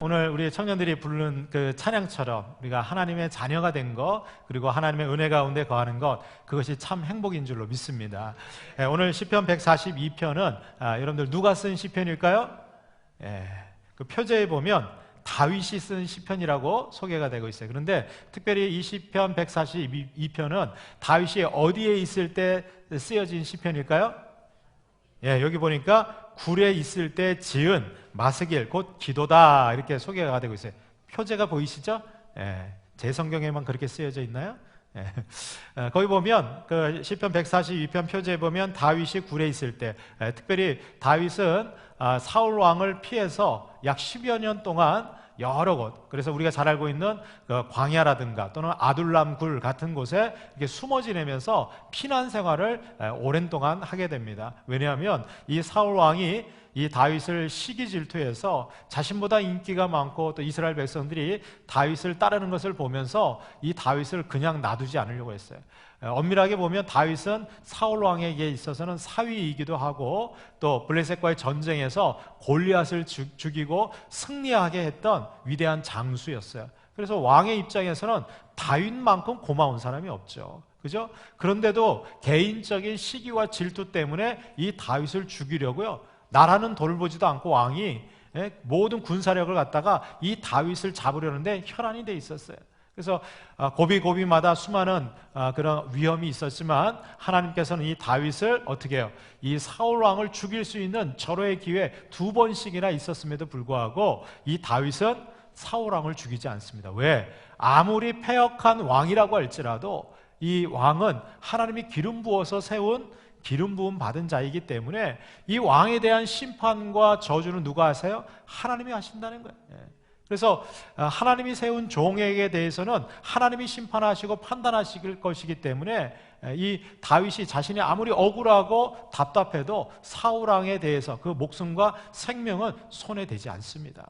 오늘 우리 청년들이 부르는 그 찬양처럼 우리가 하나님의 자녀가 된 것, 그리고 하나님의 은혜 가운데 거하는 것, 그것이 참 행복인 줄로 믿습니다. 오늘 시편 142편은 여러분들 누가 쓴 시편일까요? 그 표제에 보면 다윗이 쓴 시편이라고 소개가 되고 있어요. 그런데 특별히 이 시편 142편은 다윗이 어디에 있을 때 쓰여진 시편일까요? 여기 보니까 굴에 있을 때 지은 마스길 곧 기도다, 이렇게 소개가 되고 있어요. 표제가 보이시죠? 제 성경에만 그렇게 쓰여져 있나요? 거기 보면 그 시편 142편 표제에 보면 다윗이 굴에 있을 때, 특별히 다윗은 사울 왕을 피해서 약 10여 년 동안 여러 곳, 그래서 우리가 잘 알고 있는 그 광야라든가 또는 아둘람 굴 같은 곳에 이렇게 숨어 지내면서 피난 생활을 오랜 동안 하게 됩니다. 왜냐하면 이 사울 왕이 이 다윗을 시기 질투해서 자신보다 인기가 많고 또 이스라엘 백성들이 다윗을 따르는 것을 보면서 이 다윗을 그냥 놔두지 않으려고 했어요. 엄밀하게 보면 다윗은 사울 왕에게 있어서는 사위이기도 하고 또 블레셋과의 전쟁에서 골리앗을 죽이고 승리하게 했던 위대한 장수였어요. 그래서 왕의 입장에서는 다윗만큼 고마운 사람이 없죠. 그죠? 그런데도 개인적인 시기와 질투 때문에 이 다윗을 죽이려고요, 나라는 돌보지도 않고 왕이 모든 군사력을 갖다가 이 다윗을 잡으려는데 혈안이 돼 있었어요. 그래서 고비고비마다 수많은 그런 위험이 있었지만 하나님께서는 이 다윗을 어떻게 해요? 이 사울 왕을 죽일 수 있는 절호의 기회 2번씩이나 있었음에도 불구하고 이 다윗은 사울 왕을 죽이지 않습니다. 왜? 아무리 패역한 왕이라고 할지라도 이 왕은 하나님이 기름 부어서 세운 기름 부음 받은 자이기 때문에 이 왕에 대한 심판과 저주는 누가 하세요? 하나님이 하신다는 거예요. 그래서 하나님이 세운 종에게 대해서는 하나님이 심판하시고 판단하실 것이기 때문에 이 다윗이 자신이 아무리 억울하고 답답해도 사울 왕에 대해서 그 목숨과 생명은 손해되지 않습니다.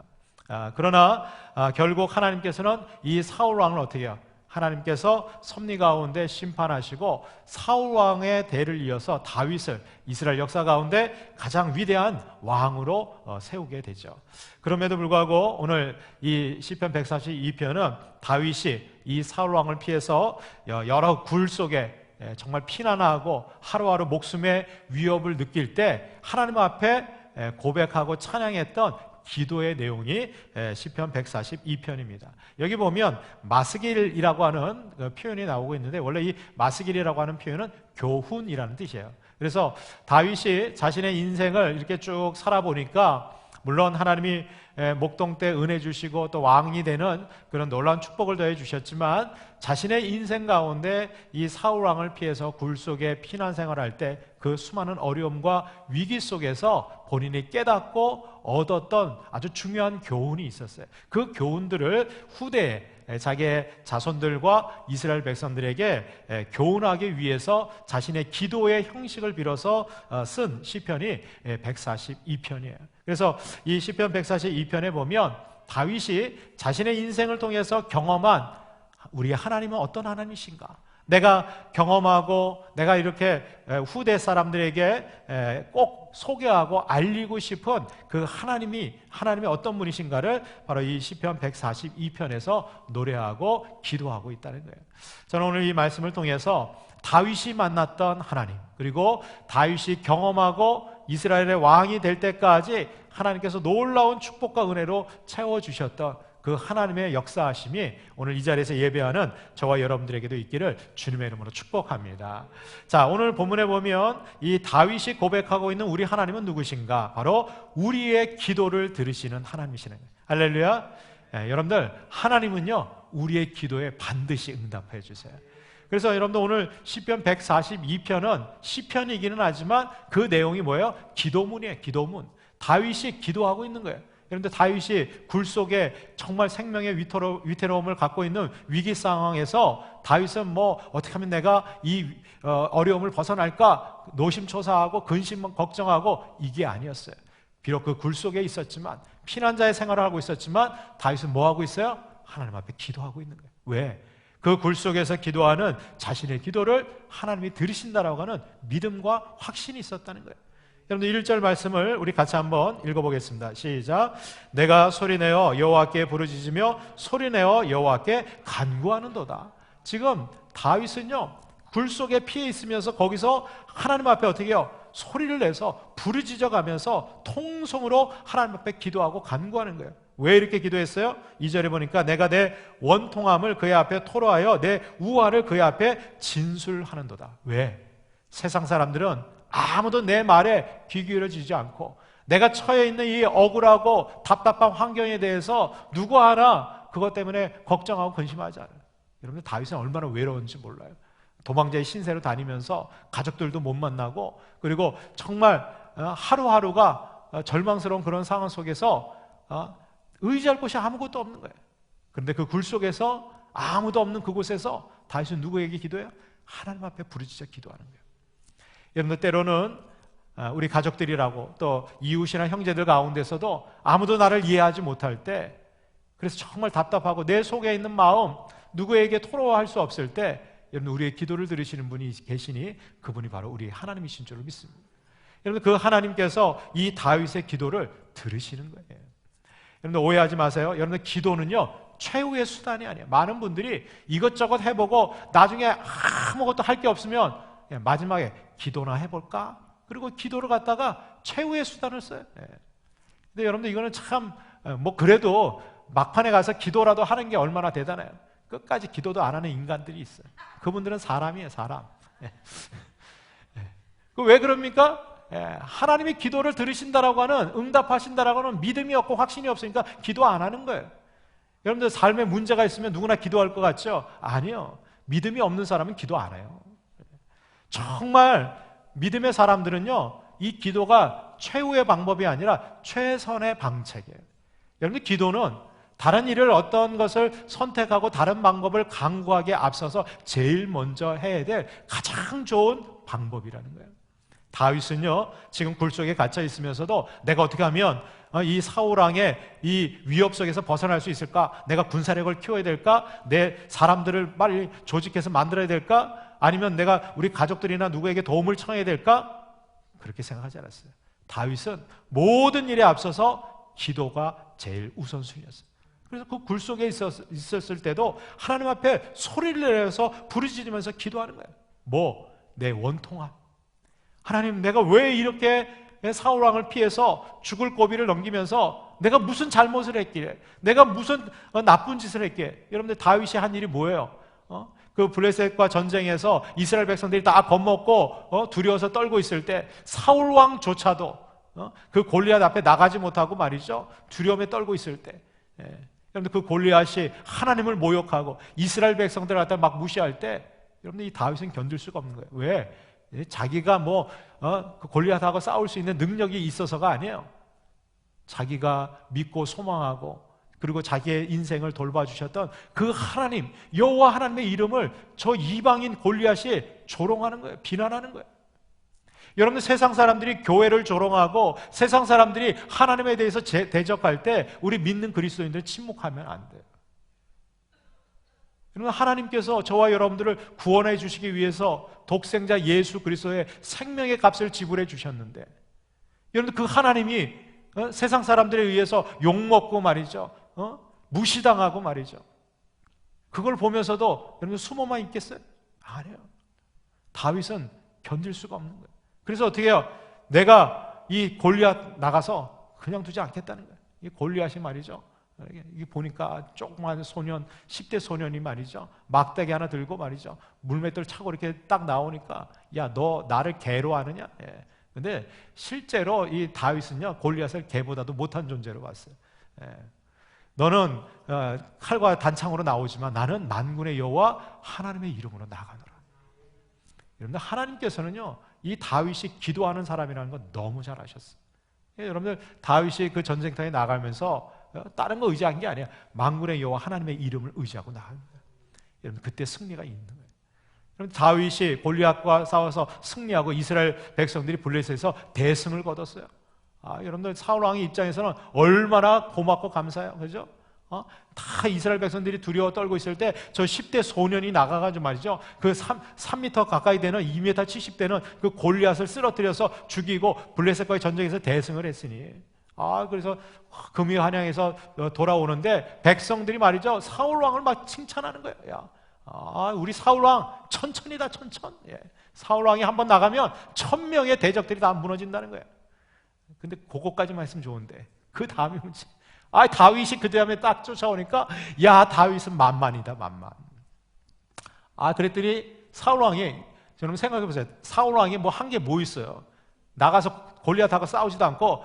그러나 결국 하나님께서는 이 사울 왕을 어떻게 해요? 하나님께서 섭리 가운데 심판하시고 사울 왕의 대를 이어서 다윗을 이스라엘 역사 가운데 가장 위대한 왕으로 세우게 되죠. 그럼에도 불구하고 오늘 이 시편 142편은 다윗이 이 사울 왕을 피해서 여러 굴 속에 정말 피난하고 하루하루 목숨의 위협을 느낄 때 하나님 앞에 고백하고 찬양했던 기도의 내용이 시편 142편입니다. 여기 보면 마스길이라고 하는 표현이 나오고 있는데, 원래 이 마스길이라고 하는 표현은 교훈이라는 뜻이에요. 그래서 다윗이 자신의 인생을 이렇게 쭉 살아보니까 물론 하나님이 목동 때 은혜 주시고 또 왕이 되는 그런 놀라운 축복을 더해 주셨지만 자신의 인생 가운데 이 사울 왕을 피해서 굴 속에 피난 생활할 때 그 수많은 어려움과 위기 속에서 본인이 깨닫고 얻었던 아주 중요한 교훈이 있었어요. 그 교훈들을 후대에 자기의 자손들과 이스라엘 백성들에게 교훈하기 위해서 자신의 기도의 형식을 빌어서 쓴 시편이 142편이에요. 그래서 이 시편 142편에 보면 다윗이 자신의 인생을 통해서 경험한 우리 하나님은 어떤 하나님이신가, 내가 경험하고 내가 이렇게 후대 사람들에게 꼭 소개하고 알리고 싶은 그 하나님이 어떤 분이신가를 바로 이 시편 142편에서 노래하고 기도하고 있다는 거예요. 저는 오늘 이 말씀을 통해서 다윗이 만났던 하나님, 그리고 다윗이 경험하고 이스라엘의 왕이 될 때까지 하나님께서 놀라운 축복과 은혜로 채워주셨던 그 하나님의 역사하심이 오늘 이 자리에서 예배하는 저와 여러분들에게도 있기를 주님의 이름으로 축복합니다. 자, 오늘 본문에 보면 이 다윗이 고백하고 있는 우리 하나님은 누구신가? 바로 우리의 기도를 들으시는 하나님이시는 거예요. 할렐루야. 여러분들, 하나님은요 우리의 기도에 반드시 응답해 주세요. 그래서 여러분들 오늘 시편 142편은 시편이기는 하지만 그 내용이 뭐예요? 기도문이에요. 기도문. 다윗이 기도하고 있는 거예요. 그런데 다윗이 굴 속에 정말 생명의 위태로움을 갖고 있는 위기 상황에서 다윗은 뭐 어떻게 하면 내가 이 어려움을 벗어날까 노심초사하고 근심 걱정하고 이게 아니었어요. 비록 그 굴 속에 있었지만, 피난자의 생활을 하고 있었지만 다윗은 뭐 하고 있어요? 하나님 앞에 기도하고 있는 거예요. 왜? 그 굴 속에서 기도하는 자신의 기도를 하나님이 들으신다라고 하는 믿음과 확신이 있었다는 거예요. 여러분들 1절 말씀을 우리 같이 한번 읽어보겠습니다. 시작. 내가 소리내어 여호와께 부르짖으며 소리내어 여호와께 간구하는도다. 지금 다윗은요, 굴 속에 피해 있으면서 거기서 하나님 앞에 어떻게 해요? 소리를 내서 부르짖어가면서 통성으로 하나님 앞에 기도하고 간구하는 거예요. 왜 이렇게 기도했어요? 2절에 보니까 내가 내 원통함을 그의 앞에 토로하여 내 우화를 그의 앞에 진술하는도다. 왜? 세상 사람들은 아무도 내 말에 귀 기울여지지 않고 내가 처해 있는 이 억울하고 답답한 환경에 대해서 누구 하나 그것 때문에 걱정하고 근심하지 않아요. 여러분들 다윗은 얼마나 외로운지 몰라요. 도망자의 신세로 다니면서 가족들도 못 만나고, 그리고 정말 하루하루가 절망스러운 그런 상황 속에서 의지할 곳이 아무것도 없는 거예요. 그런데 그 굴 속에서 아무도 없는 그곳에서 다윗은 누구에게 기도해요? 하나님 앞에 부르짖어 기도하는 거예요. 여러분들 때로는 우리 가족들이라고 또 이웃이나 형제들 가운데서도 아무도 나를 이해하지 못할 때, 그래서 정말 답답하고 내 속에 있는 마음 누구에게 토로할 수 없을 때, 여러분 우리의 기도를 들으시는 분이 계시니 그분이 바로 우리 하나님이신 줄로 믿습니다. 여러분 그 하나님께서 이 다윗의 기도를 들으시는 거예요. 여러분들 오해하지 마세요. 여러분들 기도는요 최후의 수단이 아니에요. 많은 분들이 이것저것 해보고 나중에 아무것도 할 게 없으면 마지막에 기도나 해볼까? 그리고 기도를 갖다가 최후의 수단을 써요. 근데 여러분들 이거는 참 그래도 막판에 가서 기도라도 하는 게 얼마나 대단해요. 끝까지 기도도 안 하는 인간들이 있어요. 그분들은 사람이에요, 사람. 왜 그럽니까? 하나님이 기도를 들으신다라고 하는, 응답하신다라고 하는 믿음이 없고 확신이 없으니까 기도 안 하는 거예요. 여러분들 삶에 문제가 있으면 누구나 기도할 것 같죠? 아니요. 믿음이 없는 사람은 기도 안 해요. 정말 믿음의 사람들은요, 이 기도가 최후의 방법이 아니라 최선의 방책이에요. 여러분들 기도는 다른 일을 어떤 것을 선택하고 다른 방법을 강구하기에 앞서서 제일 먼저 해야 될 가장 좋은 방법이라는 거예요. 다윗은요 지금 굴 속에 갇혀 있으면서도 내가 어떻게 하면 이 사울왕의 이 위협 속에서 벗어날 수 있을까? 내가 군사력을 키워야 될까? 내 사람들을 빨리 조직해서 만들어야 될까? 아니면 내가 우리 가족들이나 누구에게 도움을 청해야 될까? 그렇게 생각하지 않았어요. 다윗은 모든 일에 앞서서 기도가 제일 우선순위였어요. 그래서 그 굴 속에 있었을 때도 하나님 앞에 소리를 내서 부르짖으면서 기도하는 거예요. 내 원통함. 하나님, 내가 왜 이렇게 사울왕을 피해서 죽을 고비를 넘기면서 내가 무슨 잘못을 했기에, 내가 무슨 나쁜 짓을 했기에. 여러분들 다윗이 한 일이 뭐예요? 그 블레셋과 전쟁에서 이스라엘 백성들이 다 겁먹고 두려워서 떨고 있을 때 사울왕조차도 그 골리앗 앞에 나가지 못하고 말이죠, 두려움에 떨고 있을 때, 여러분들 그 골리앗이 하나님을 모욕하고 이스라엘 백성들을 갖다 막 무시할 때, 여러분들 이 다윗은 견딜 수가 없는 거예요. 왜? 자기가 그 골리앗하고 싸울 수 있는 능력이 있어서가 아니에요. 자기가 믿고 소망하고 그리고 자기의 인생을 돌봐주셨던 그 하나님, 여호와 하나님의 이름을 저 이방인 골리앗이 조롱하는 거예요. 비난하는 거예요. 여러분들 세상 사람들이 교회를 조롱하고 세상 사람들이 하나님에 대해서 대적할 때 우리 믿는 그리스도인들 침묵하면 안 돼요. 여러분 하나님께서 저와 여러분들을 구원해 주시기 위해서 독생자 예수 그리스도의 생명의 값을 지불해 주셨는데, 여러분들 그 하나님이 세상 사람들에 의해서 욕먹고 말이죠, 무시당하고 말이죠, 그걸 보면서도 여러분 숨어만 있겠어요? 아니에요. 다윗은 견딜 수가 없는 거예요. 그래서 어떻게 해요? 내가 이 골리앗 나가서 그냥 두지 않겠다는 거예요. 이 골리앗이 말이죠, 이게 보니까 조그만 소년, 10대 소년이 말이죠, 막대기 하나 들고 말이죠, 물맷돌 차고 이렇게 딱 나오니까, 야, 너 나를 개로 아느냐? 근데 실제로 이 다윗은요 골리앗을 개보다도 못한 존재로 봤어요. 너는 칼과 단창으로 나오지만 나는 만군의 여호와 하나님의 이름으로 나가노라. 여러분들 하나님께서는요 이 다윗이 기도하는 사람이라는 건 너무 잘 아셨어요. 여러분들 다윗이 그 전쟁터에 나가면서 다른 거 의지한 게 아니에요. 만군의 여호와 하나님의 이름을 의지하고 나간 거예요. 여러분 그때 승리가 있는 거예요. 여러분 다윗이 골리앗과 싸워서 승리하고 이스라엘 백성들이 블레셋에서 대승을 거뒀어요. 여러분들 사울 왕의 입장에서는 얼마나 고맙고 감사해요, 그렇죠? 다 이스라엘 백성들이 두려워 떨고 있을 때 저 10대 소년이 나가가지고 말이죠, 그 3m 가까이 되는 2m 70대는 그 골리앗을 쓰러뜨려서 죽이고 블레셋과의 전쟁에서 대승을 했으니, 그래서 금이 환영해서 돌아오는데 백성들이 말이죠, 사울 왕을 막 칭찬하는 거예요. 우리 사울 왕 천천이다, 천천. 사울 왕이 한번 나가면 1000명의 대적들이 다 무너진다는 거예요. 근데 그거까지만 했으면 좋은데 그 다음이 문제. 다윗이 그 다음에 딱 쫓아오니까, 야, 다윗은 만만이다, 만만. 그랬더니 사울 왕이, 여러분 생각해 보세요. 사울 왕이 한 게 뭐 있어요? 나가서 골리앗하고 싸우지도 않고,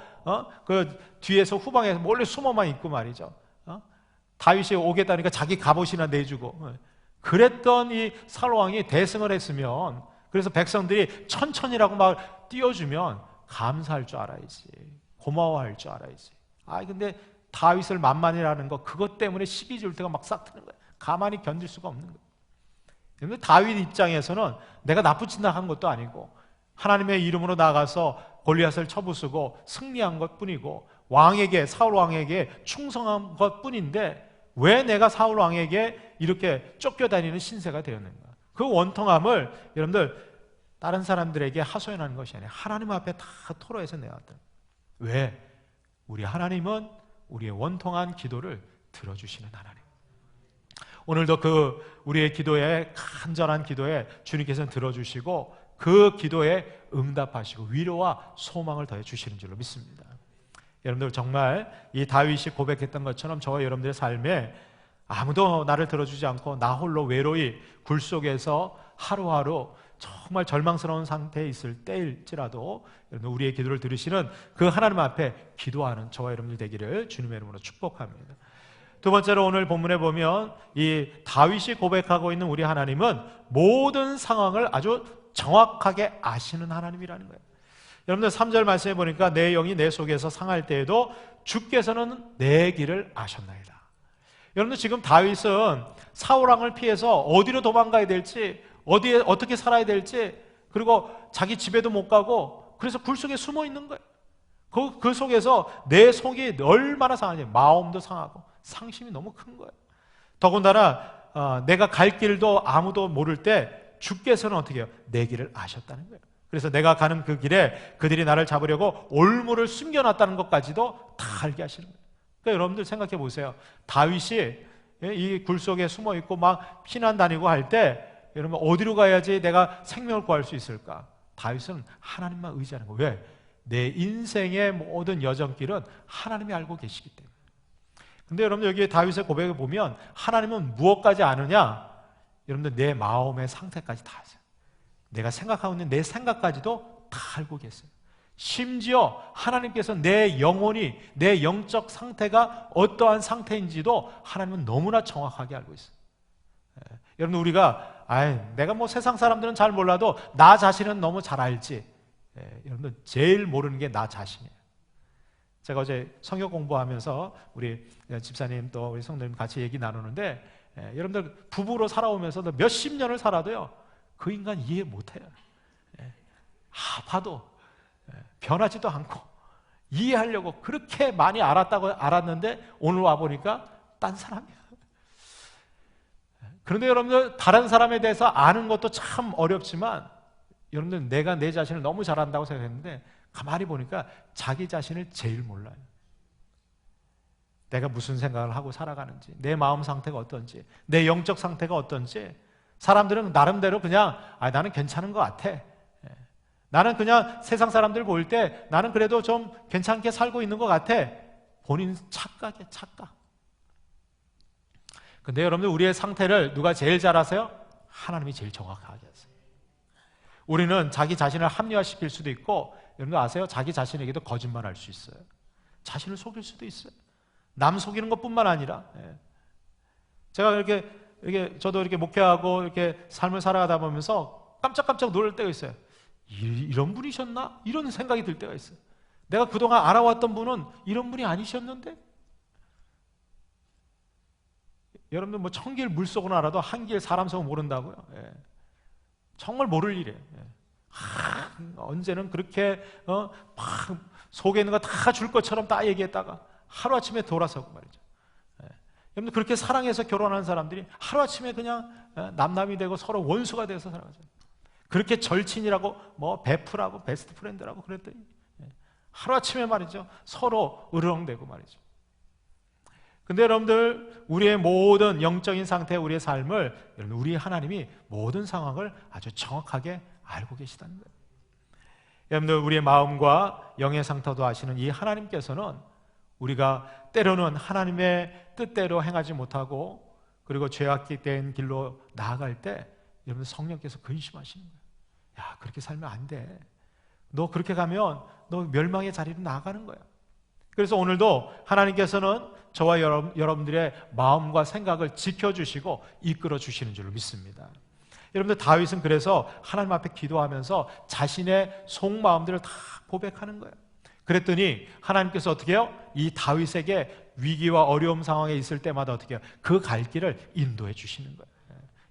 그 뒤에서 후방에서 몰래 숨어만 있고 말이죠. 다윗이 오겠다니까 자기 갑옷이나 내주고. 그랬던 이 사울 왕이 대승을 했으면, 그래서 백성들이 천천히라고 막 띄워주면 감사할 줄 알아야지, 고마워할 줄 알아야지. 근데 다윗을 만만이라는 거, 그것 때문에 시기 줄 때가 막 싹 트는 거예요. 가만히 견딜 수가 없는 거예요. 그런데 다윗 입장에서는 내가 나쁘친다 한 것도 아니고 하나님의 이름으로 나가서 골리앗을 쳐부수고 승리한 것뿐이고 왕에게, 사울 왕에게 충성한 것뿐인데 왜 내가 사울 왕에게 이렇게 쫓겨다니는 신세가 되었는가? 그 원통함을 여러분들 다른 사람들에게 하소연하는 것이 아니라 하나님 앞에 다 토로해서 내왔다. 왜? 우리 하나님은 우리의 원통한 기도를 들어주시는 하나님. 오늘도 그 우리의 기도에, 간절한 기도에 주님께서는 들어주시고 그 기도에 응답하시고 위로와 소망을 더해 주시는 줄로 믿습니다. 여러분들 정말 이 다윗이 고백했던 것처럼 저와 여러분들의 삶에 아무도 나를 들어주지 않고 나 홀로 외로이 굴 속에서 하루하루 정말 절망스러운 상태에 있을 때일지라도 여러분 우리의 기도를 들으시는 그 하나님 앞에 기도하는 저와 여러분들 되기를 주님의 이름으로 축복합니다. 두 번째로 오늘 본문에 보면 이 다윗이 고백하고 있는 우리 하나님은 모든 상황을 아주 정확하게 아시는 하나님이라는 거예요. 여러분들 3절 말씀해 보니까 내 영이 내 속에서 상할 때에도 주께서는 내 길을 아셨나이다. 여러분들 지금 다윗은 사울 왕을 피해서 어디로 도망가야 될지, 어디에 어떻게 살아야 될지, 그리고 자기 집에도 못 가고 그래서 굴 속에 숨어 있는 거예요. 그 속에서 내 속이 얼마나 상하냐, 마음도 상하고 상심이 너무 큰 거예요. 더군다나 내가 갈 길도 아무도 모를 때 주께서는 어떻게 해요? 내 길을 아셨다는 거예요. 그래서 내가 가는 그 길에 그들이 나를 잡으려고 올무를 숨겨놨다는 것까지도 다 알게 하시는 거예요. 그러니까 여러분들 생각해 보세요. 다윗이 이 굴 속에 숨어 있고 막 피난 다니고 할 때 여러분 어디로 가야지 내가 생명을 구할 수 있을까? 다윗은 하나님만 의지하는 거예요. 왜? 내 인생의 모든 여정길은 하나님이 알고 계시기 때문에. 근데 여러분 여기 다윗의 고백을 보면 하나님은 무엇까지 아느냐? 여러분들 내 마음의 상태까지 다 아세요. 내가 생각하고 있는 내 생각까지도 다 알고 계세요. 심지어 하나님께서 내 영혼이, 내 영적 상태가 어떠한 상태인지도 하나님은 너무나 정확하게 알고 있어요. 여러분 우리가 내가 뭐 세상 사람들은 잘 몰라도 나 자신은 너무 잘 알지. 여러분들 제일 모르는 게 나 자신이에요. 제가 어제 성경 공부하면서 우리 집사님 또 우리 성도님 같이 얘기 나누는데 여러분들 부부로 살아오면서 몇십 년을 살아도요 그 인간 이해 못해요. 봐도 변하지도 않고 이해하려고 그렇게 많이 알았는데 오늘 와보니까 딴 사람이야. 그런데 여러분들 다른 사람에 대해서 아는 것도 참 어렵지만 여러분들 내가 내 자신을 너무 잘 안다고 생각했는데 가만히 보니까 자기 자신을 제일 몰라요. 내가 무슨 생각을 하고 살아가는지, 내 마음 상태가 어떤지, 내 영적 상태가 어떤지. 사람들은 나름대로 그냥 나는 괜찮은 것 같아, 나는 그냥 세상 사람들 볼 때 나는 그래도 좀 괜찮게 살고 있는 것 같아. 본인 착각이야, 착각. 근데 여러분들 우리의 상태를 누가 제일 잘 아세요? 하나님이 제일 정확하게 아세요. 우리는 자기 자신을 합리화시킬 수도 있고, 여러분들 아세요? 자기 자신에게도 거짓말할 수 있어요. 자신을 속일 수도 있어요. 남 속이는 것뿐만 아니라. 제가 이렇게 저도 이렇게 목회하고 이렇게 삶을 살아가다 보면서 깜짝깜짝 놀랄 때가 있어요. 이런 분이셨나? 이런 생각이 들 때가 있어요. 내가 그동안 알아왔던 분은 이런 분이 아니셨는데? 여러분들 뭐 천길 물속은 알아도 한길 사람 속은 모른다고요. 정말 모를 일이에요. 언제는 그렇게 막 속에 있는 거 다 줄 것처럼 다 얘기했다가 하루아침에 돌아서고 말이죠. 여러분 그렇게 사랑해서 결혼한 사람들이 하루아침에 그냥 남남이 되고 서로 원수가 돼서 살아가잖아요. 그렇게 절친이라고 뭐 베프라고 베스트 프렌드라고 그랬더니 하루아침에 말이죠 서로 으르렁대고 말이죠. 근데 여러분들 우리의 모든 영적인 상태, 우리의 삶을 여러분 우리 하나님이 모든 상황을 아주 정확하게 알고 계시다는 거예요. 여러분들 우리의 마음과 영의 상태도 아시는 이 하나님께서는 우리가 때로는 하나님의 뜻대로 행하지 못하고 그리고 죄악된 길로 나아갈 때 여러분 성령께서 근심하시는 거예요. 야, 그렇게 살면 안 돼. 너 그렇게 가면 너 멸망의 자리로 나아가는 거야. 그래서 오늘도 하나님께서는 저와 여러분들의 마음과 생각을 지켜주시고 이끌어 주시는 줄로 믿습니다. 여러분들 다윗은 그래서 하나님 앞에 기도하면서 자신의 속마음들을 다 고백하는 거예요. 그랬더니 하나님께서 어떻게 해요? 이 다윗에게 위기와 어려움 상황에 있을 때마다 어떻게 해요? 그 갈 길을 인도해 주시는 거예요.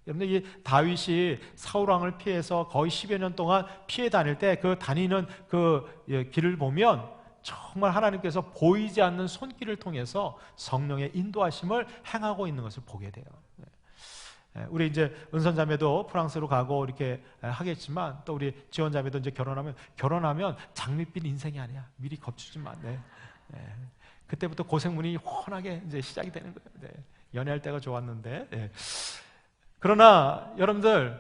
여러분들 이 다윗이 사울왕을 피해서 거의 10여 년 동안 피해 다닐 때 그 다니는 그 길을 보면 정말 하나님께서 보이지 않는 손길을 통해서 성령의 인도하심을 행하고 있는 것을 보게 돼요. 우리 이제 은선자매도 프랑스로 가고 이렇게 하겠지만 또 우리 지원자매도 이제 결혼하면 장밋빛 인생이 아니야. 미리 겁주지 마. 그때부터 고생문이 훤하게 이제 시작이 되는 거예요. 연애할 때가 좋았는데. 그러나 여러분들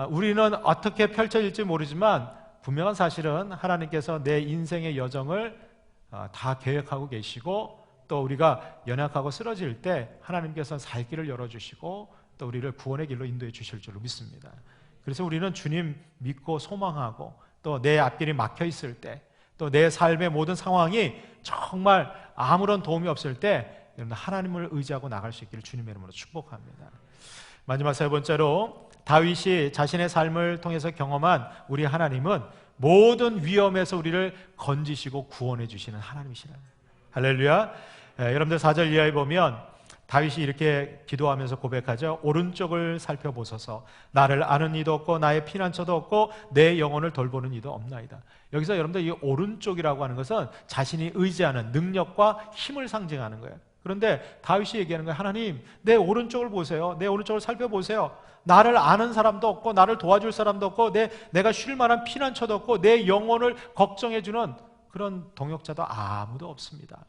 우리는 어떻게 펼쳐질지 모르지만 분명한 사실은 하나님께서 내 인생의 여정을 다 계획하고 계시고 또 우리가 연약하고 쓰러질 때 하나님께서 살 길을 열어주시고 또 우리를 구원의 길로 인도해 주실 줄로 믿습니다. 그래서 우리는 주님 믿고 소망하고 또 내 앞길이 막혀 있을 때 또 내 삶의 모든 상황이 정말 아무런 도움이 없을 때 하나님을 의지하고 나갈 수 있기를 주님의 이름으로 축복합니다. 마지막 세 번째로 다윗이 자신의 삶을 통해서 경험한 우리 하나님은 모든 위험에서 우리를 건지시고 구원해 주시는 하나님이시라. 할렐루야. 여러분들 4절 이하에 보면 다윗이 이렇게 기도하면서 고백하죠. 오른쪽을 살펴보소서. 나를 아는 이도 없고 나의 피난처도 없고 내 영혼을 돌보는 이도 없나이다. 여기서 여러분들 이 오른쪽이라고 하는 것은 자신이 의지하는 능력과 힘을 상징하는 거예요. 그런데 다윗이 얘기하는 거예요. 하나님, 내 오른쪽을 보세요. 내 오른쪽을 살펴보세요. 나를 아는 사람도 없고 나를 도와줄 사람도 없고 내가 쉴 만한 피난처도 없고 내 영혼을 걱정해주는 그런 동역자도 아무도 없습니다.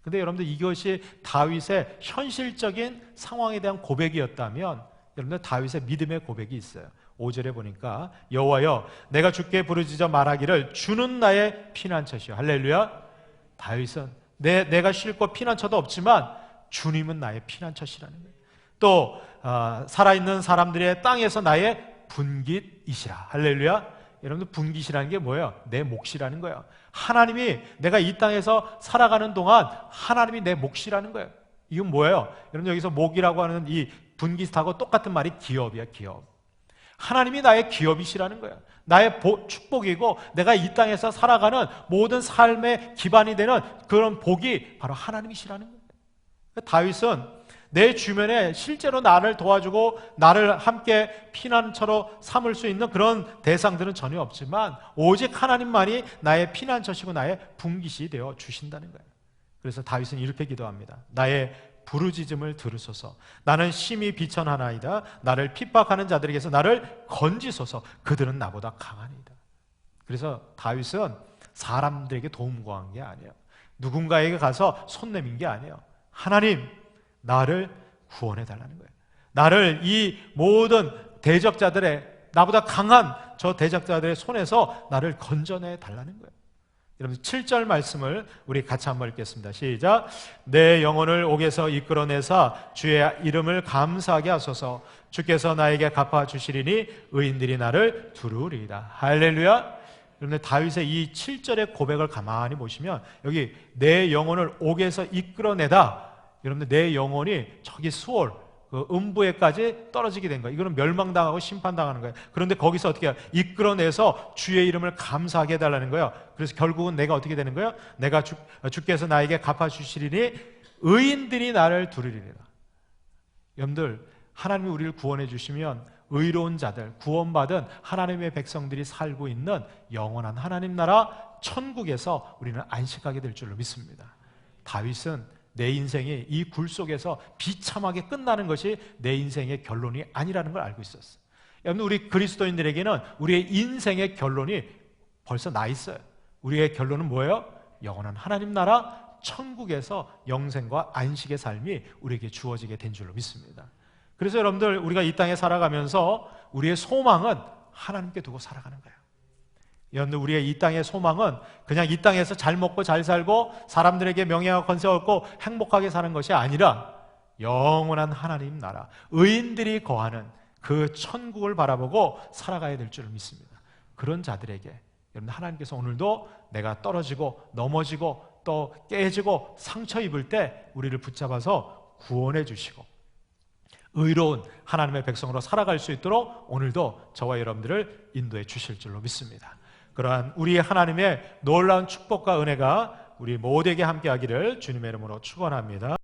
근데 여러분들 이것이 다윗의 현실적인 상황에 대한 고백이었다면 여러분들 다윗의 믿음의 고백이 있어요. 5절에 보니까 여호와여 내가 주께 부르짖어 말하기를 주는 나의 피난처시오. 할렐루야. 다윗은 내가 쉴 곳 피난처도 없지만 주님은 나의 피난처시라는 거예요. 또 살아있는 사람들의 땅에서 나의 분깃이시라. 할렐루야. 여러분들 분깃이라는 게 뭐예요? 내 몫이라는 거예요. 하나님이 내가 이 땅에서 살아가는 동안 하나님이 내 몫이라는 거예요. 이건 뭐예요? 여러분 여기서 몫이라고 하는 이 분깃하고 똑같은 말이 기업이야. 기업. 하나님이 나의 기업이시라는 거예요. 나의 축복이고 내가 이 땅에서 살아가는 모든 삶의 기반이 되는 그런 복이 바로 하나님이시라는 거예요. 다윗은 내 주변에 실제로 나를 도와주고 나를 함께 피난처로 삼을 수 있는 그런 대상들은 전혀 없지만 오직 하나님만이 나의 피난처시고 나의 분깃이 되어 주신다는 거예요. 그래서 다윗은 이렇게 기도합니다. 나의 부르짖음을 들으소서. 나는 심히 비천하나이다. 나를 핍박하는 자들에게서 나를 건지소서. 그들은 나보다 강하니이다. 그래서 다윗은 사람들에게 도움 구한 게 아니에요. 누군가에게 가서 손 내민 게 아니에요. 하나님, 나를 구원해 달라는 거예요. 나를 이 모든 대적자들의 나보다 강한 저 대적자들의 손에서 나를 건져내 달라는 거예요. 여러분 7절 말씀을 우리 같이 한번 읽겠습니다. 시작. 내 영혼을 옥에서 이끌어내사 주의 이름을 감사하게 하소서. 주께서 나에게 갚아주시리니 의인들이 나를 두루리이다. 할렐루야. 여러분 다윗의 이 7절의 고백을 가만히 보시면 여기 내 영혼을 옥에서 이끌어내다. 여러분들 내 영혼이 저기 수월 그 음부에까지 떨어지게 된 거예요. 이거는 멸망당하고 심판당하는 거예요. 그런데 거기서 어떻게 해요? 이끌어내서 주의 이름을 감사하게 해달라는 거예요. 그래서 결국은 내가 어떻게 되는 거예요? 내가 주께서 나에게 갚아주시리니 의인들이 나를 두르리라. 여러분들 하나님이 우리를 구원해 주시면 의로운 자들, 구원받은 하나님의 백성들이 살고 있는 영원한 하나님 나라 천국에서 우리는 안식하게 될 줄로 믿습니다. 다윗은 내 인생이 이 굴 속에서 비참하게 끝나는 것이 내 인생의 결론이 아니라는 걸 알고 있었어요. 여러분, 우리 그리스도인들에게는 우리의 인생의 결론이 벌써 나 있어요. 우리의 결론은 뭐예요? 영원한 하나님 나라 천국에서 영생과 안식의 삶이 우리에게 주어지게 된 줄로 믿습니다. 그래서 여러분들, 우리가 이 땅에 살아가면서 우리의 소망은 하나님께 두고 살아가는 거예요. 여러분들, 우리의 이 땅의 소망은 그냥 이 땅에서 잘 먹고 잘 살고 사람들에게 명예와 권세 얻고 행복하게 사는 것이 아니라 영원한 하나님 나라, 의인들이 거하는 그 천국을 바라보고 살아가야 될 줄을 믿습니다. 그런 자들에게 여러분, 하나님께서 오늘도 내가 떨어지고 넘어지고 또 깨지고 상처 입을 때 우리를 붙잡아서 구원해 주시고 의로운 하나님의 백성으로 살아갈 수 있도록 오늘도 저와 여러분들을 인도해 주실 줄로 믿습니다. 그러한 우리 하나님의 놀라운 축복과 은혜가 우리 모두에게 함께하기를 주님의 이름으로 축원합니다.